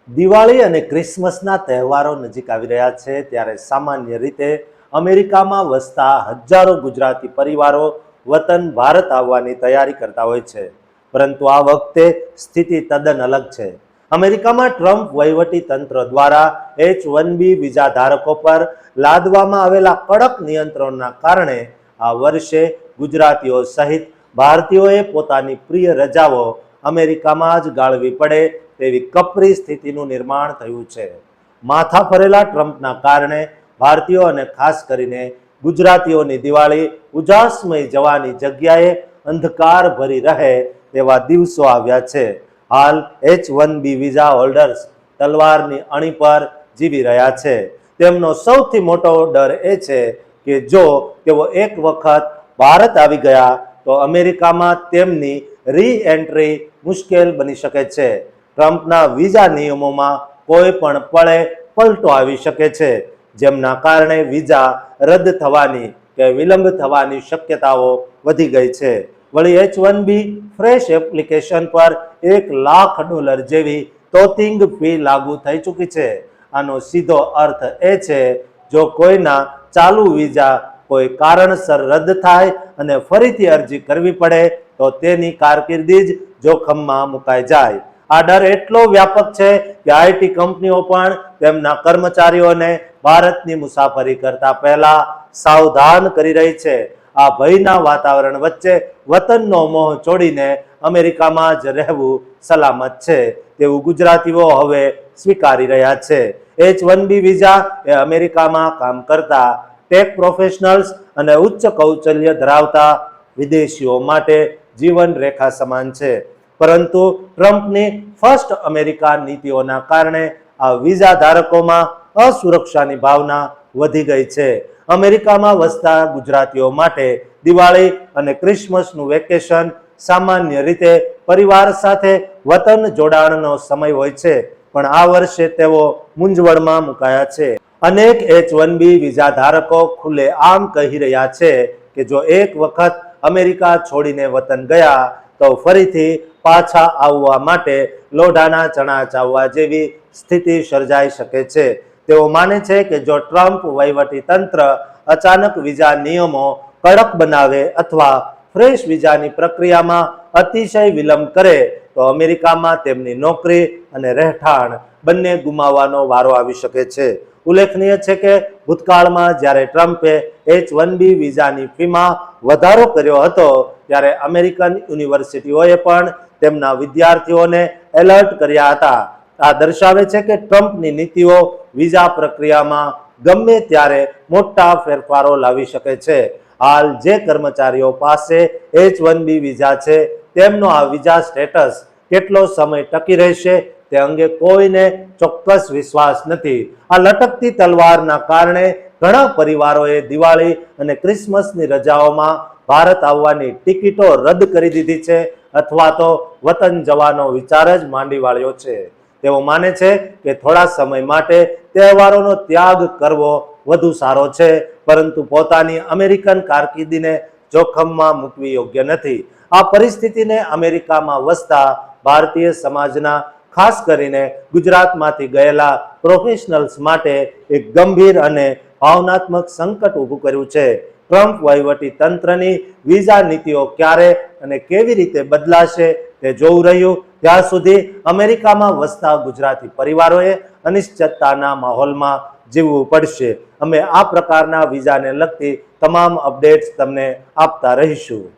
દિવાળી અને ક્રિસમસના તહેવારો નજીક આવી રહ્યા છે ત્યારે સામાન્ય રીતે અમેરિકામાં વસતા હજારો ગુજરાતી પરિવારો વતન ભારત આવવાની તૈયારી કરતા હોય છે, પરંતુ આ વખતે સ્થિતિ તદ્દન અલગ છે. અમેરિકામાં ટ્રમ્પ વહીવટી તંત્ર દ્વારા H-1B વિઝા ધારકો પર લાદવામાં આવેલા કડક નિયંત્રણોના કારણે આ વર્ષે ગુજરાતીઓ સહિત ભારતીયોએ પોતાની પ્રિય રજાઓ અમેરિકામાં જ ગાળવી પડે તેવી કપરી સ્થિતિનું નિર્માણ થયું છે. માથા ફરેલા ટ્રમ્પના કારણે ભારતીયો અને ખાસ કરીને ગુજરાતીઓની દિવાળી ઉજાસમય જવાની જગ્યાએ અંધકાર ભરી રહે તેવા દિવસો આવ્યા છે. હાલ H-1B વિઝા હોલ્ડર્સ તલવારની અણી પર જીવી રહ્યા છે. તેમનો સૌથી મોટો ડર એ છે કે જો તેઓ એક વખત ભારત આવી ગયા તો અમેરિકામાં તેમની રી એન્ટ્રી મુશ્કેલ બની શકે છે. ટ્રમ્પના વિઝા નિયમોમાં કોઈ પણ પળે પલટો આવી શકે છે, જેમના કારણે વિઝા રદ થવાની કે વિલંબ થવાની શક્યતાઓ વધી ગઈ છે. વળી H-1B ફ્રેશ એપ્લિકેશન પર $1,00,000 જેવી તોતિંગ ફી લાગુ થઈ ચૂકી છે. આનો સીધો અર્થ એ છે જો કોઈના ચાલુ વિઝા કોઈ કારણસર રદ થાય અને ફરીથી અરજી કરવી પડે તો તેની કારકિર્દી જ જોખમમાં મુકાઈ જાય. આ ડર એટલો વ્યાપક છે કે આઈટી કંપનીઓ પણ તેમના કર્મચારીઓને ભારતની મુસાફરી કરતા પહેલા સાવધાન કરી રહી છે. આ ભયના વાતાવરણ વચ્ચે વતનનો મોહ છોડીને અમેરિકામાં જ રહેવું સલામત છે તેવું ગુજરાતીઓ હવે સ્વીકારી રહ્યા છે. H-1B વિઝા એ અમેરિકામાં કામ કરતા ટેક પ્રોફેશનલ્સ અને ઉચ્ચ કૌશલ્ય ધરાવતા વિદેશીઓ માટે જીવન રેખા સમાન છે, પરંતુ ટ્રમ્પની ફર્સ્ટ અમેરિકા નીતિઓના કારણે આ વિઝા ધારકોમાં અસુરક્ષાની ભાવના વધી ગઈ છે. અમેરિકામાં વસતા ગુજરાતીઓ માટે દિવાળી અને ક્રિસમસનું વેકેશન સામાન્ય રીતે પરિવાર સાથે વતન જોડાણનો સમય હોય છે, પણ આ વર્ષે તેઓ મૂંઝવણમાં મુકાયા છે. અનેક H-1B વિઝા ધારકો ખુલ્લેઆમ કહી રહ્યા છે કે જો એક વખત અમેરિકા છોડીને વતન ગયા તો ફરીથી પાછા આવવા માટે લોઢાના ચણા ચાવવા જેવી સ્થિતિ સર્જાઈ શકે છે. તેઓ માને છે કે જો ટ્રમ્પ વહીવટી તંત્ર અચાનક વિઝા નિયમો કડક બનાવે અથવા ફ્રેશ વિઝાની પ્રક્રિયામાં અતિશય વિલંબ કરે તો અમેરિકામાં તેમની નોકરી અને રહેઠાણ બંને ગુમાવવાનો વારો આવી શકે છે. ઉલ્લેખનીય છે કે ભૂતકાળમાં જ્યારે ટ્રમ્પે H-1B વિઝાની ફીમાં વધારો કર્યો હતો ત્યારે અમેરિકન યુનિવર્સિટીઓએ પણ તેમના વિદ્યાર્થીઓને એલર્ટ કર્યા હતા. આ દર્શાવે છે કે ટ્રમ્પની નીતિઓ વિઝા પ્રક્રિયામાં ગમે ત્યારે મોટા ફેરફારો લાવી શકે છે. હાલ જે કર્મચારીઓ પાસે H-1B વિઝા છે તેમનો આ વિઝા સ્ટેટસ કેટલો સમય ટકી રહેશે તે અંગે કોઈને ચોક્કસ વિશ્વાસ નથી. આ લટકતી તલવારના કારણે ઘણા પરિવારોએ દિવાળી અને ક્રિસમસની રજાઓમાં ભારત આવવાની ટિકિટો રદ કરી દીધી છે અથવા તો વતન જવાનો વિચાર જ માંડી વાળ્યો છે. તેઓ માને છે કે થોડા સમય માટે તહેવારોનો ત્યાગ કરવો વધુ સારો છે, પરંતુ પોતાની અમેરિકન કારકિર્દીને જોખમમાં મૂકવી યોગ્ય નથી. આ પરિસ્થિતિને અમેરિકામાં વસતા ભારતીય સમાજના ખાસ કરીને ગુજરાતમાંથી ગયેલા પ્રોફેશનલ્સ માટે એક ગંભીર અને ભાવનાત્મક સંકટ ઊભું કર્યું છે. ટ્રમ્પ વહીવટી તંત્રની વિઝા નીતિઓ ક્યારે અને કેવી રીતે બદલાશે તે જોવું રહ્યું. ત્યાં સુધી અમેરિકામાં વસતા ગુજરાતી પરિવારોએ અનિશ્ચિતતાના માહોલમાં જીવવું પડશે. અમે આ પ્રકારના વિઝાને લગતી તમામ અપડેટ્સ તમને આપતા રહીશું.